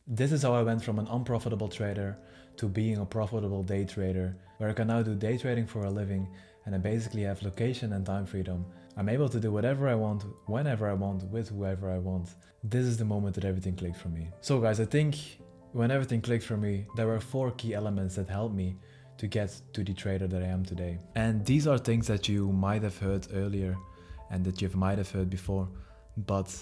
This is how I went from an unprofitable trader to being a profitable day trader, where I can now do day trading for a living and I basically have location and time freedom. I'm able to do whatever I want, whenever I want, with whoever I want. This is the moment that everything clicked for me. So guys, I think when everything clicked for me, there were 4 key elements that helped me to get to the trader that I am today. And these are things that you might have heard earlier and that you might have heard before, but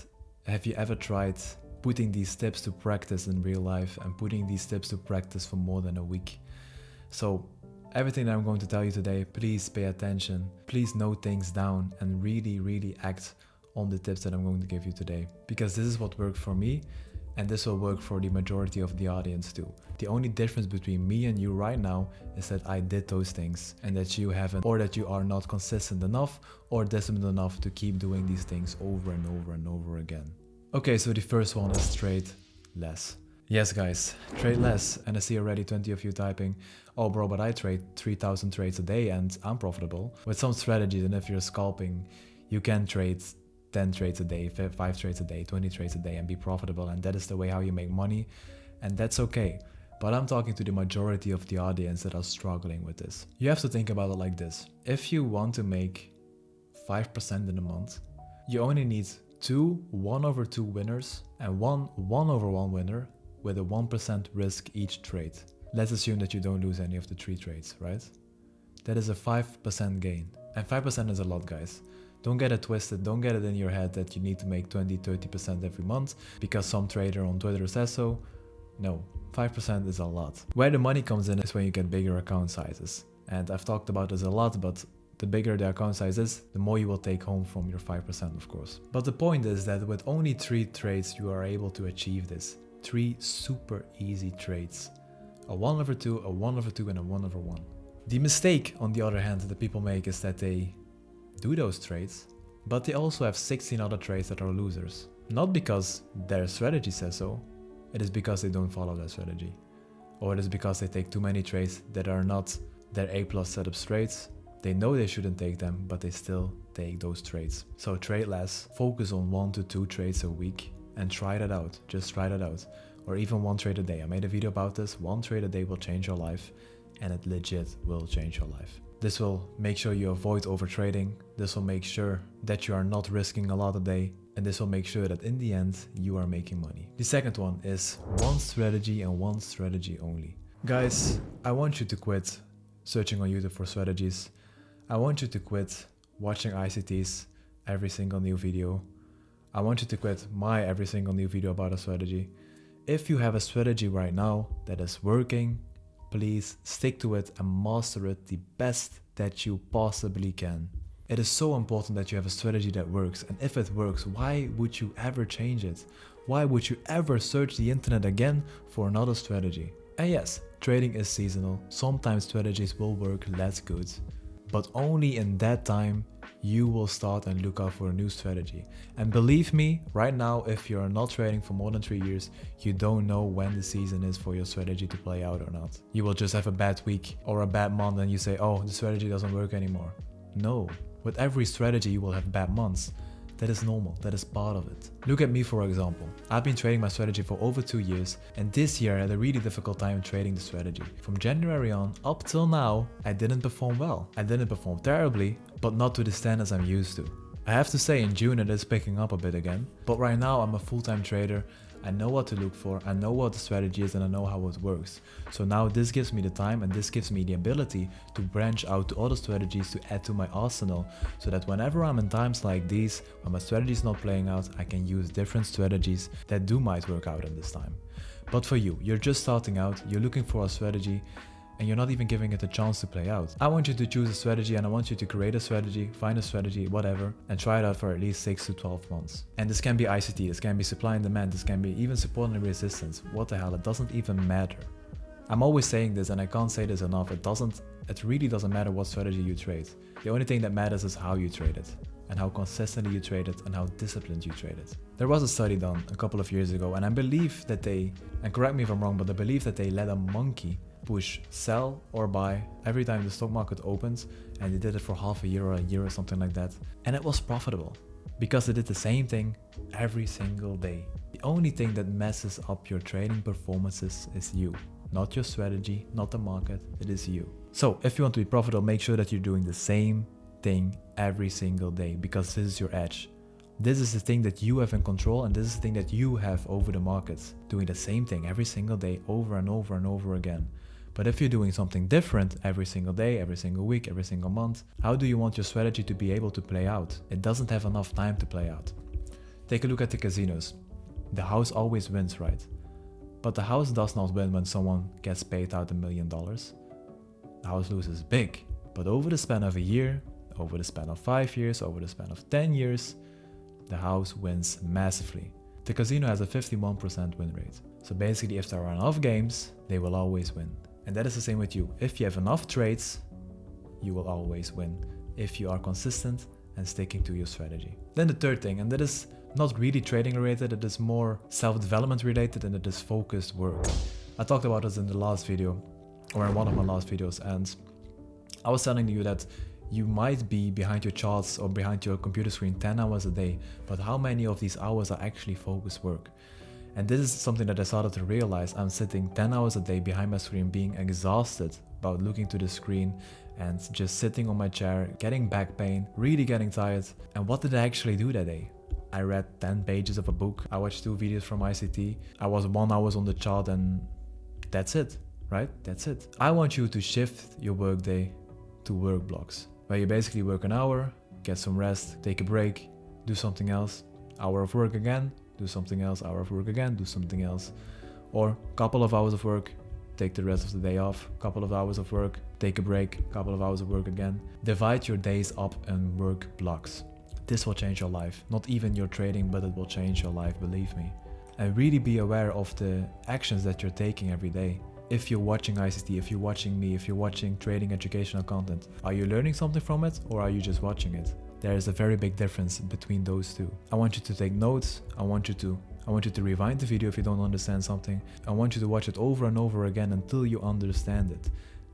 have you ever tried putting these tips to practice in real life and putting these tips to practice for more than a week? So everything that I'm going to tell you today, please pay attention, please note things down and really act on the tips that I'm going to give you today, because this is what worked for me and this will work for the majority of the audience too. The only difference between me and you right now is that I did those things and that you haven't, or that you are not consistent enough or disciplined enough to keep doing these things over and over and over again. Okay, so the first one is trade less. Yes guys, trade less. And I see already 20 of you typing, oh bro, but I trade 3,000 trades a day and I'm profitable. With some strategies, and if you're scalping, you can trade 10 trades a day, 5 trades a day, 20 trades a day and be profitable, and that is the way how you make money, and that's okay. But I'm talking to the majority of the audience that are struggling with this. You have to think about it like this. If you want to make 5% in a month, you only need 2 1/2 winners and 1 1/1 winner with a 1% risk each trade. Let's assume that you don't lose any of the 3 trades, right? That is a 5% gain. And 5% is a lot, guys. Don't get it twisted, don't get it in your head that you need to make 20-30% every month because some trader on Twitter says so. No, 5% is a lot. Where the money comes in is when you get bigger account sizes. And I've talked about this a lot, but the bigger the account size is, the more you will take home from your 5%, of course. But the point is that with only 3 trades, you are able to achieve this. 3 super easy trades. A 1/2, a 1/2, and a 1/1. The mistake, on the other hand, that people make is that they do those trades, but they also have 16 other trades that are losers. Not because their strategy says so, it is because they don't follow their strategy. Or it is because they take too many trades that are not their A+ setup trades. They know they shouldn't take them, but they still take those trades. So trade less, focus on 1 to 2 trades a week and try that out. Just try that out. Or even 1 trade a day. I made a video about this. 1 trade a day will change your life, and it legit will change your life. This will make sure you avoid overtrading. This will make sure that you are not risking a lot a day. And this will make sure that in the end, you are making money. The second one is 1 strategy and 1 strategy only. Guys, I want you to quit searching on YouTube for strategies. I want you to quit watching ICT's every single new video. I want you to quit my every single new video about a strategy. If you have a strategy right now that is working, please stick to it and master it the best that you possibly can. It is so important that you have a strategy that works, and if it works, why would you ever change it? Why would you ever search the internet again for another strategy? And yes, trading is seasonal. Sometimes strategies will work less good, but only in that time you will start and look out for a new strategy. And believe me, right now, if you're not trading for more than 3 years, you don't know when the season is for your strategy to play out or not. You will just have a bad week or a bad month and you say, oh, the strategy doesn't work anymore. No, with every strategy you will have bad months. That is normal, that is part of it. Look at me for example. I've been trading my strategy for over 2 years, and this year I had a really difficult time trading the strategy. From January on up till now, I didn't perform well. I didn't perform terribly, but not to the standards I'm used to. I have to say in June it is picking up a bit again, but right now I'm a full-time trader. I know what to look for, I know what the strategy is, and I know how it works. So now this gives me the time and this gives me the ability to branch out to other strategies to add to my arsenal, so that whenever I'm in times like these, when my strategy is not playing out, I can use different strategies that might work out in this time. But for you, you're just starting out, you're looking for a strategy, and you're not even giving it a chance to play out. I want you to choose a strategy, and I want you to create a strategy, find a strategy, whatever, and try it out for at least 6 to 12 months. And this can be ICT, this can be supply and demand, this can be even support and resistance. What the hell, it doesn't even matter. I'm always saying this and I can't say this enough, it really doesn't matter what strategy you trade. The only thing that matters is how you trade it, and how consistently you trade it, and how disciplined you trade it. There was a study done a couple of years ago, and I believe that they, and correct me if I'm wrong, but I believe that they let a monkey push sell or buy every time the stock market opens, and they did it for half a year or a year or something like that, and it was profitable because they did the same thing every single day. The only thing that messes up your trading performances is you. Not your strategy, not the market, it is you. So if you want to be profitable, make sure that you're doing the same thing every single day, because this is your edge. This is the thing that you have in control, and this is the thing that you have over the markets. Doing the same thing every single day over and over and over again. But if you're doing something different every single day, every single week, every single month, how do you want your strategy to be able to play out? It doesn't have enough time to play out. Take a look at the casinos. The house always wins, right? But the house does not win when someone gets paid out $1 million. The house loses big. But over the span of a year, over the span of 5 years, over the span of 10 years, the house wins massively. The casino has a 51% win rate. So basically, if there are enough games, they will always win. And that is the same with you. If you have enough trades, you will always win if you are consistent and sticking to your strategy. Then the third thing, and that is not really trading related, it is more self-development related, and it is focused work. I talked about this in the last video, or in one of my last videos, and I was telling you that you might be behind your charts or behind your computer screen 10 hours a day, but how many of these hours are actually focused work? And this is something that I started to realize. I'm sitting 10 hours a day behind my screen, being exhausted about looking to the screen and just sitting on my chair, getting back pain, really getting tired. And what did I actually do that day? I read 10 pages of a book. I watched 2 videos from ICT. I was 1 hour on the chart, and that's it, right? That's it. I want you to shift your workday to work blocks, where you basically work an hour, get some rest, take a break, do something else, hour of work again, do something else, hour of work again, do something else. Or couple of hours of work, take the rest of the day off, couple of hours of work, take a break, couple of hours of work again. Divide your days up in work blocks. This will change your life. Not even your trading, but it will change your life, believe me. And really be aware of the actions that you're taking every day. If you're watching ICT, if you're watching me, if you're watching trading educational content, are you learning something from it, or are you just watching it? There is a very big difference between those two. I want you to take notes. I want you to rewind the video if you don't understand something. I want you to watch it over and over again until you understand it.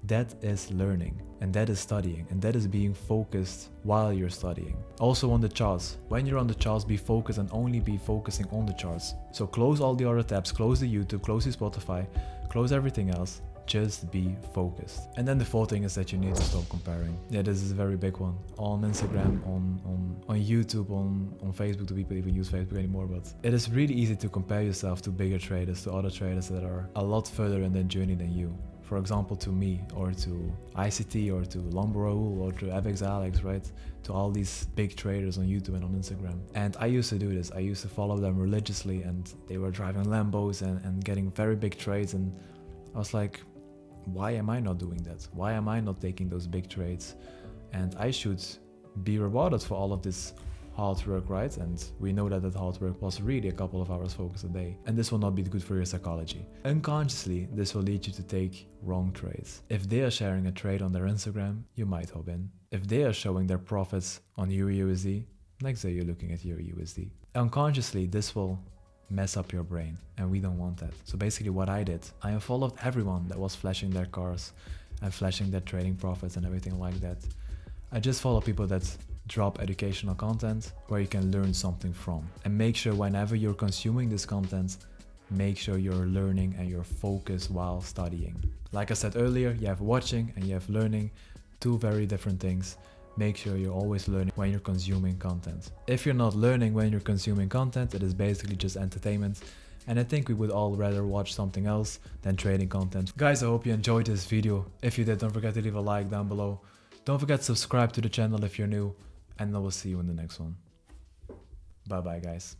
That is learning, and that is studying, and that is being focused while you're studying. Also on the charts. When you're on the charts, be focused and only be focusing on the charts. So close all the other tabs, close the YouTube, close the Spotify, close everything else. Just be focused. And then the fourth thing is that you need to stop comparing. Yeah, this is a very big one. On Instagram, on YouTube, on Facebook. Do people even use Facebook anymore? But it is really easy to compare yourself to bigger traders, to other traders that are a lot further in their journey than you. For example, to me, or to ICT, or to Lambo, or to FX Alex, right? To all these big traders on YouTube and on Instagram. And I used to do this. I used to follow them religiously, and they were driving Lambos and getting very big trades. And I was like, why am I not doing that? Why am I not taking those big trades? And I should be rewarded for all of this hard work, right? And we know that hard work was really a couple of hours focus a day. And this will not be good for your psychology. Unconsciously, this will lead you to take wrong trades. If they are sharing a trade on their Instagram, you might hop in. If they are showing their profits on EURUSD, next day you're looking at EURUSD. Unconsciously, this will mess up your brain, and we don't want that. So basically what I did, I unfollowed everyone that was flashing their cars and flashing their trading profits and everything like that. I just follow people that drop educational content where you can learn something from. And make sure whenever you're consuming this content, make sure you're learning and you're focused while studying. Like I said earlier, you have watching and you have learning, 2 very different things. Make sure you're always learning when you're consuming content. If you're not learning when you're consuming content, it is basically just entertainment. And I think we would all rather watch something else than trading content. Guys, I hope you enjoyed this video. If you did, don't forget to leave a like down below. Don't forget to subscribe to the channel if you're new. And I will see you in the next one. Bye bye, guys.